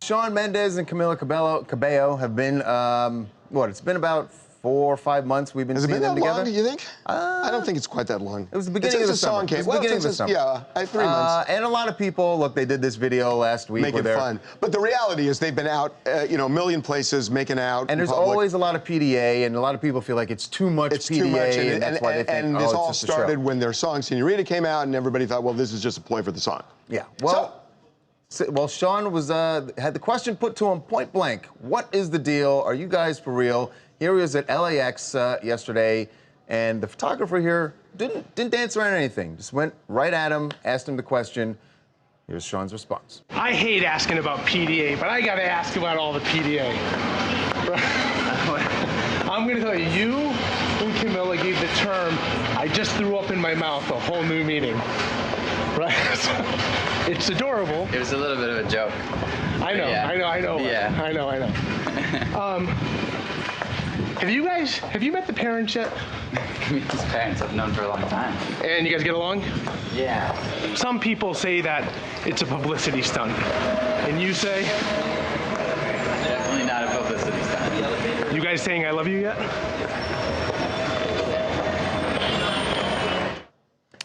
Shawn Mendes and Camila Cabello have been, it's been about 4 or 5 months we've been seeing them together. Has it been that long, you think? I don't think it's quite that long. It was the beginning of the summer. It was the beginning of the summer. Yeah, 3 months. And a lot of people, look, they did this video last week. Making fun. But the reality is they've been out, a million places making out. And there's always a lot of PDA, and a lot of people feel like it's too much PDA. It's too much, and that's why they think, and this all started when their song Senorita came out, and everybody thought, well, this is just a ploy for the song. Yeah. Well, Shawn was had the question put to him point blank. What is the deal? Are you guys for real? Here he was at LAX yesterday, and the photographer here didn't dance around anything. Just went right at him, asked him the question. Here's Shawn's response. I hate asking about PDA, but I gotta ask about all the PDA. I'm gonna tell you, you and Camila gave the term, I just threw up in my mouth, a whole new meaning. Right? It's adorable. It was a little bit of a joke. I know, yeah. I know. Yeah. I know. Have you met the parents yet? Camille's parents I've known for a long time. And you guys get along? Yeah. Some people say that it's a publicity stunt. And you say? Definitely not a publicity stunt. You guys saying I love you yet?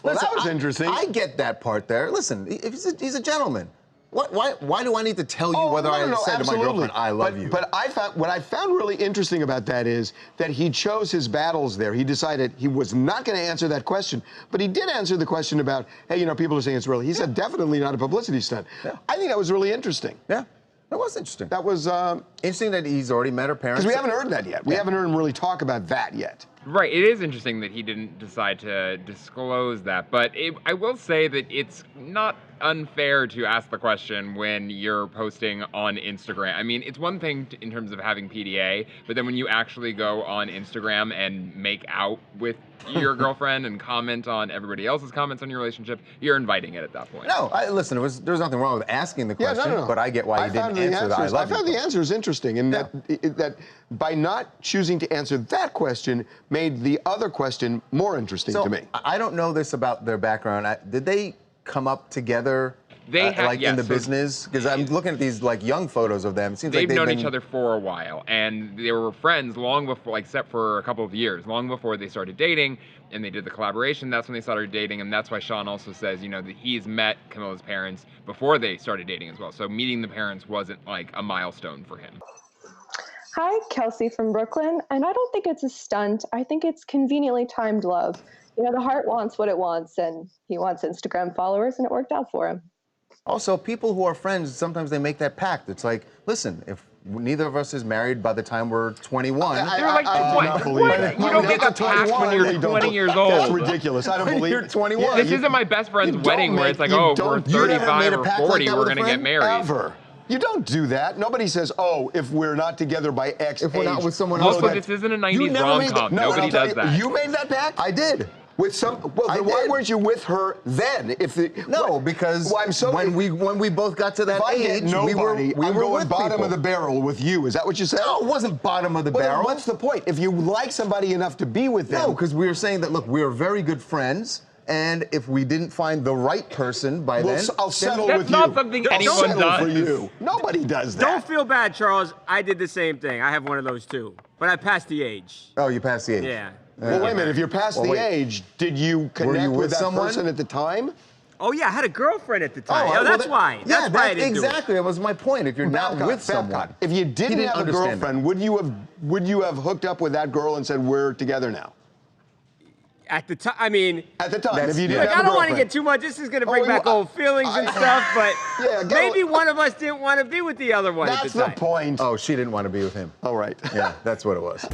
Well, that was interesting. I get that part there. Listen, he's a gentleman. Why do I need to tell you whether I said to my girlfriend, I love you? But what I found really interesting about that is that he chose his battles there. He decided he was not going to answer that question, but he did answer the question about, hey, people are saying it's real. He said definitely not a publicity stunt. Yeah. I think that was really interesting. Yeah, that was interesting. That was interesting that he's already met her parents. Because we haven't heard that yet. We haven't heard him really talk about that yet. Right, it is interesting that he didn't decide to disclose that, but I will say that it's not unfair to ask the question when you're posting on Instagram. I mean, it's one thing in terms of having PDA, but then when you actually go on Instagram and make out with your girlfriend and comment on everybody else's comments on your relationship, you're inviting it at that point. No, listen, there's nothing wrong with asking the question, but I get why he didn't answer that. I found the answer is interesting, and that by not choosing to answer that question made the other question more interesting to me. I don't know this about their background. Did they come up together? They have, in the business? Because I'm looking at these young photos of them. It seems like they've known each other for a while, and they were friends long before, except for a couple of years, long before they started dating, and they did the collaboration. That's when they started dating, and that's why Shawn also says, that he's met Camila's parents before they started dating as well. So meeting the parents wasn't like a milestone for him. Hi, Kelsey from Brooklyn, and I don't think it's a stunt. I think it's conveniently timed love. The heart wants what it wants, and he wants Instagram followers, and it worked out for him. Also, people who are friends, sometimes they make that pact. It's like, listen, if neither of us is married by the time we're 21. You're like, what? You don't get a pact when you're 20 years old. That's ridiculous. I don't believe you're 21. This isn't my best friend's wedding where it's like, oh, if we're 35 or 40, we're going to get married. Ever. You don't do that. Nobody says, oh, if we're not together by X age. If we're not with someone else. Also, this isn't a 90s rom-com. Nobody does that. You made that pact? I did. With some, well, then why weren't you with her then? Because when we both got to that age, we were with bottom of the barrel with you. Is that what you said? No, it wasn't bottom of the barrel. What's the point? If you like somebody enough to be with them. No, because we were saying that, look, we are very good friends. And if we didn't find the right person by then, I'll settle with you. That's not something anyone does. For you. Nobody does that. Don't feel bad, Charles. I did the same thing. I have one of those too. But I passed the age. Oh, you passed the age? Yeah. Well, wait a minute. If you're past the age, did you connect with that person at the time? Oh, yeah. I had a girlfriend at the time. Oh, that's why. That's why I didn't do it. Exactly. That was my point. If you're not with someone. If you didn't have a girlfriend, would you have hooked up with that girl and said, we're together now? At the time, I mean... At the time, if you didn't have a I don't want to get too much. This is going to bring back old feelings and stuff, but maybe one of us didn't want to be with the other one at the time. That's the point. Oh, she didn't want to be with him. All right. Yeah, that's what it was.